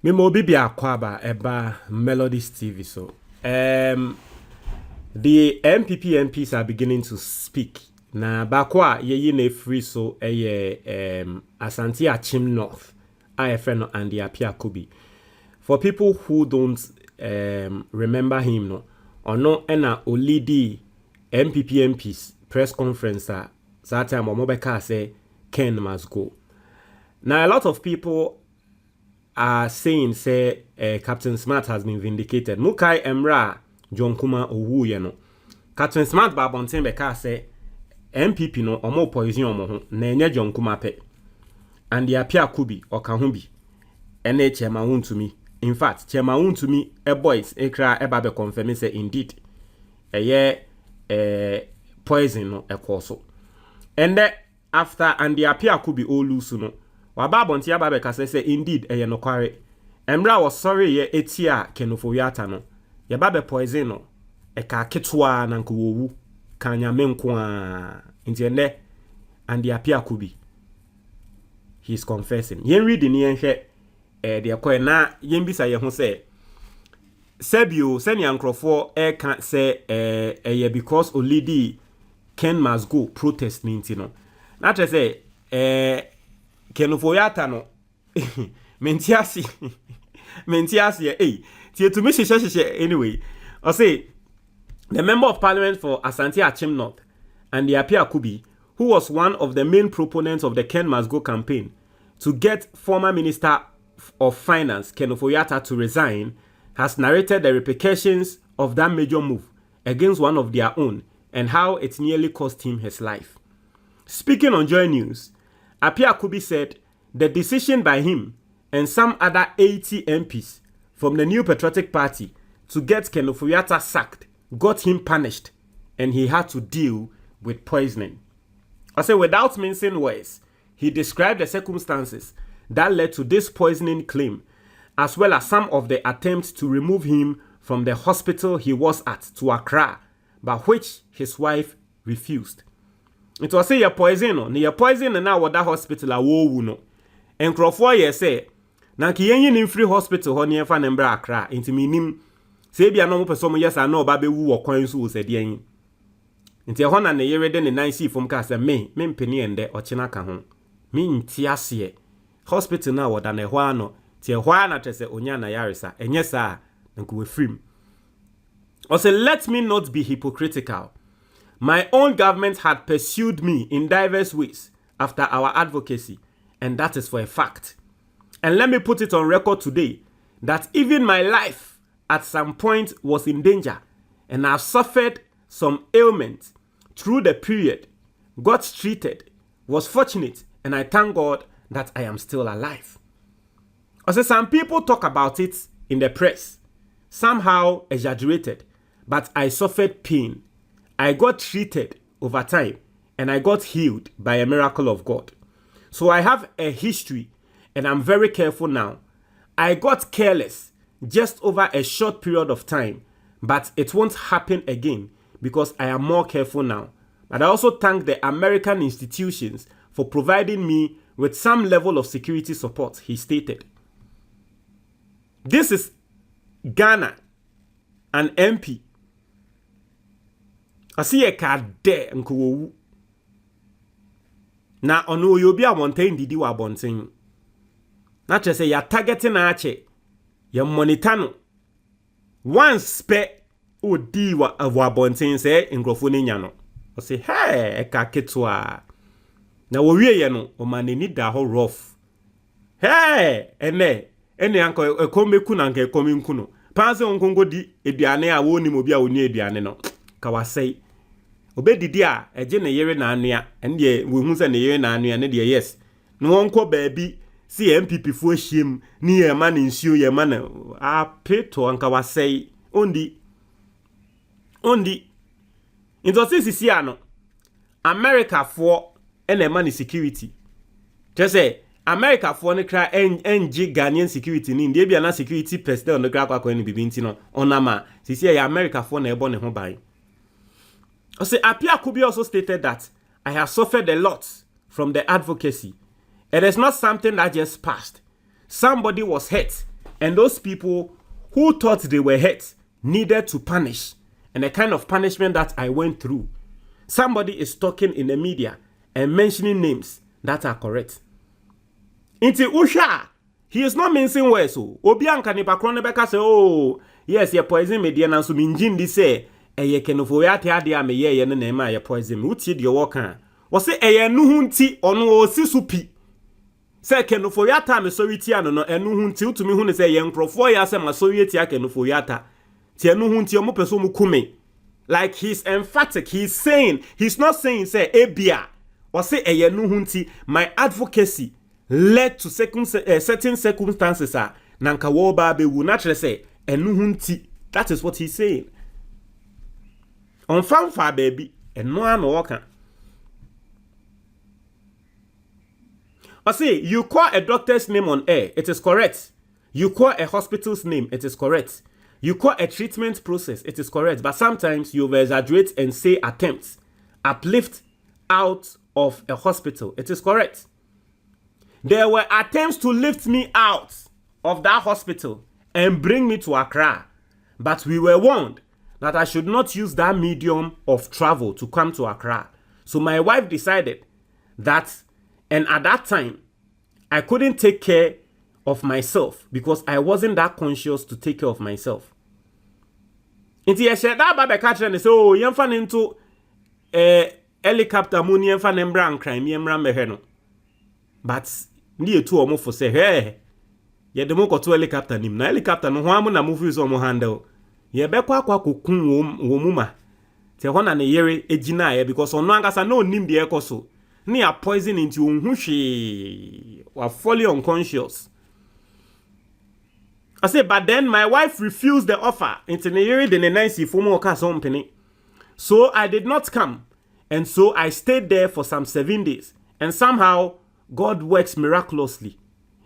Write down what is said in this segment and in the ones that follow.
Memo bibia kwaba eba Melodies TV so. The NPP MPs are beginning to speak. Na bakwa ye na free so Asante Achim North. IFN and the Apia Kubi. For people who don't remember him no or no ena olidi NPP MPs press conference that time Omobeka say Ken must go. Now a lot of people are saying say Captain Smart has been vindicated. Mukai Emra John Kuma Owu ye no. Captain Smart ba bonten beka say MPP no omo poison omo ho na enye John Kuma pe. And the Apia Kubi or Kahumbi. Ene chairman won to me. In fact, chairman won to me a boys ekra eba be confirm say indeed poison no e koso. And after and the Apia Kubi all loose no. Waba bonti aba be kase say indeed no kware. Emra was sorry ye etia Ken Ofori Atta no. Ye ba be poison no. E ka ketwa na nkowu kanya menko a. Nti and the Apia Kubi. He's confessing. Yen read the yenhwe de koe na yen bisa ye ho say Sebio seni ankrofo can say because olidi Ken must go protest ninti no. Na tre say Ken Ofori Atta no mentiasi tie to me sheshe anyway. I say the member of parliament for Asante Achim North and the Apia Kubi, who was one of the main proponents of the Ken Must Go campaign to get former Minister of Finance Ken Ofori Atta to resign, has narrated the repercussions of that major move against one of their own and how it nearly cost him his life. Speaking on Joy News, Apia Kubi said the decision by him and some other 80 MPs from the New Patriotic Party to get Ken Ofori Atta sacked got him punished and he had to deal with poisoning. I say without mincing words, he described the circumstances that led to this poisoning claim, as well as some of the attempts to remove him from the hospital he was at to Accra, but which his wife refused. It was say your poison no, your poison na wada hospital a wo no. Enkrofo ye say, na ki yenyi nim free hospital ho ne fa na mbra Accra, enti minim se bia no mo person yes na oba be wu wo kwan so wo se de yin. Nti ho na ne yere de ne nan si fom ka se me mpeni ende ochina ka ho. Me nti ase hospital na wada na ho ano ti ho na tese onya na yaresa enye sa nko we free. O say let me not be hypocritical. My own government had pursued me in diverse ways after our advocacy, and that is for a fact. And let me put it on record today that even my life at some point was in danger, and I've suffered some ailment through the period, got treated, was fortunate, and I thank God that I am still alive. Also, some people talk about it in the press, somehow exaggerated, but I suffered pain. I got treated over time, and I got healed by a miracle of God. So I have a history, and I'm very careful now. I got careless just over a short period of time, but it won't happen again because I am more careful now. But I also thank the American institutions for providing me with some level of security support, he stated. This is Ghana, an MP. I see a card there nko na ono yobi abonten didi wa abonten. Na che say ya targeting na ache ya monitor no once spe odi wa abonten say nkrofo ne nya no. O say hey ka ketwa na wo wie ye no o maneni da ho rough hey ene anko ekomeku na nka ekomenku no panse onkongo di eduane a woni mo bia woni eduane no ka wasai obedidi a eje ne yere na anua ende we hu se ne yere na anua ne de yes no wonko baabi si MPP fu ahiem ni ye ma ne nsuo ye ma na a peto anka wasai ondi into sisi ano America for ene ma ne security just say America for ne kra NG Ghanaian security ni ndie bia na security personnel no kra kwa ni bibi nti no onama sisi ya America for na ebo ne ho ban. Also, Apia Kubi also stated that I have suffered a lot from the advocacy. It is not something that just passed. Somebody was hurt And those people who thought they were hurt needed to punish. And the kind of punishment that I went through. Somebody is talking in the media and mentioning names that are correct. Inti Usha, he is not mincing words. So, Obianka nipa kronebeka say, oh, yes, ye poison me dear nansu minjindi say, ye Ken Ofori Atta adia me ye ne nema ye poison me. Uti di woka. Wose nuhunti onu osi supi. Say Ken Ofori Atta me so iti ano no nuhunti utumi hu ne say ye nkrofo ya say ma so iti Ken Ofori Atta. Ti nuhunti omo peso mu kume. Like he's emphatic, he's not saying say ebia or say nuhunti. My advocacy led to certain circumstances nanka wo ba be wu naturally say nuhunti. That is what he's saying. On fanfa baby and no one walker. I say you call a doctor's name on air, it is correct. You call a hospital's name, it is correct. You call a treatment process, it is correct. But sometimes you exaggerate and say attempts, uplift out of a hospital. It is correct. There were attempts to lift me out of that hospital and bring me to Accra. But we were warned that I should not use that medium of travel to come to Accra. So my wife decided that, and at that time, I couldn't take care of myself because I wasn't that conscious to take care of myself. Inti ye share that babe catch and say, oh, yemfa into helicopter muni yemfa nembra and crime yemra meheno. But ni etu omo for say, hey, ye demo ko to helicopter nim na helicopter no ho na move use omo handle. Ye be kwa kokun wo muma. Te ho na ne yere ejina ye because ono angasa no nim de ekoso. Ni a poison into unhu hwe. Wa fully unconscious. I said, but then my wife refused the offer. So I did not come. And so I stayed there for some 7 days. And somehow, God works miraculously.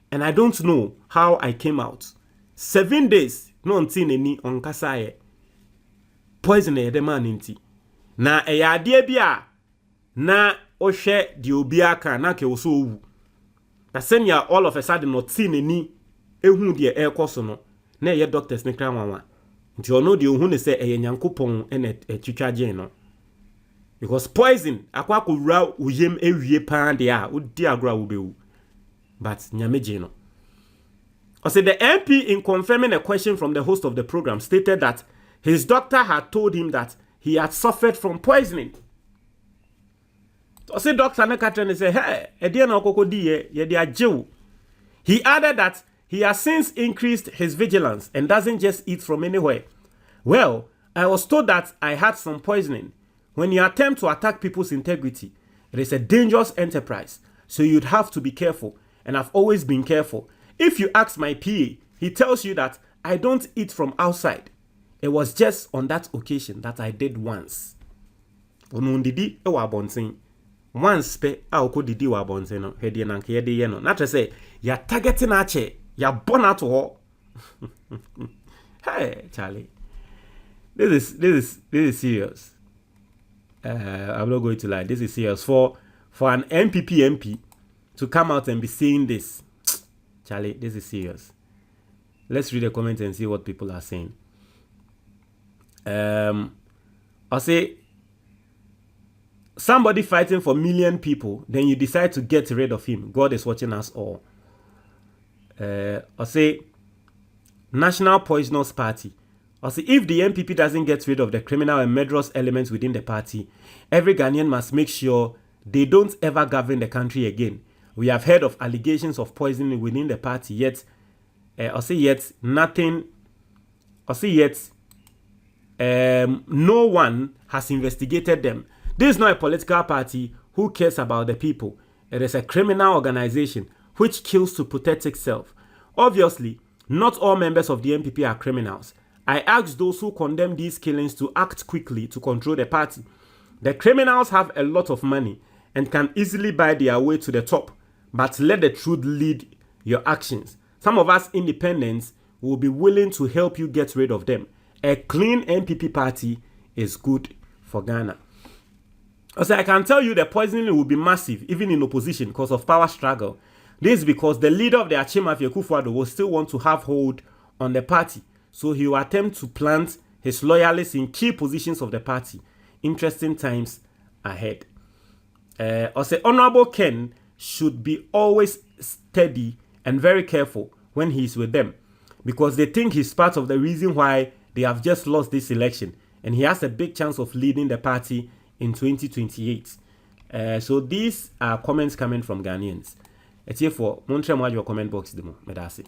And I don't know how I came out. 7 days. No any on kasaye. Poison the man inti. Na eyadie bia. Na oshe di obiaka na ke oso. Na senya all of a sudden not seen any. Ehun de ekoso no na ye doctors ne kra wanwa nti ono de ohun ne se nyankopon ene twitwaje no because poison akwa wura uyem ewie pan de a odi agora wo bewu but nyameje no. I said the MP, in confirming a question from the host of the program, stated that his doctor had told him that he had suffered from poisoning. I said doctor ne katren say hey e na okokodi ye de ajew. He added that he has since increased his vigilance and doesn't just eat from anywhere. Well, I was told that I had some poisoning. When you attempt to attack people's integrity, it is a dangerous enterprise, so you'd have to be careful, and I've always been careful. If you ask my PA, he tells you that I don't eat from outside. It was just on that occasion that I did once. Once pe oko didi wa bonse no hede na nke yede ye no na say ya targeting ache ya born out ho. Hey Charlie, this is serious. I'm not going to lie, this is serious for an NPP MP to come out and be saying this. Charlie, this is serious. Let's read the comments and see what people are saying. I'll say somebody fighting for 1 million people, then you decide to get rid of him. God is watching us all. I'll say National Poisonous Party. I'll say if the NPP doesn't get rid of the criminal and murderous elements within the party, every Ghanaian must make sure they don't ever govern the country again. We have heard of allegations of poisoning within the party, yet no one has investigated them. This is not a political party who cares about the people. It is a criminal organization which kills to protect itself. Obviously, not all members of the NPP are criminals. I ask those who condemn these killings to act quickly to control the party. The criminals have a lot of money and can easily buy their way to the top, but let the truth lead your actions. Some of us independents will be willing to help you get rid of them. A clean NPP party is good for Ghana. Also, I can tell you the poisoning will be massive, even in opposition, because of power struggle. This is because the leader of the Achimafia, Akufo-Addo, will still want to have hold on the party. So he will attempt to plant his loyalists in key positions of the party. Interesting times ahead. Also, Honorable Ken should be always steady and very careful when he's with them, because they think he's part of the reason why they have just lost this election, and he has a big chance of leading the party in 2028. So these are comments coming from Ghanaians. It's here for Montreal comment box demo. Medasi.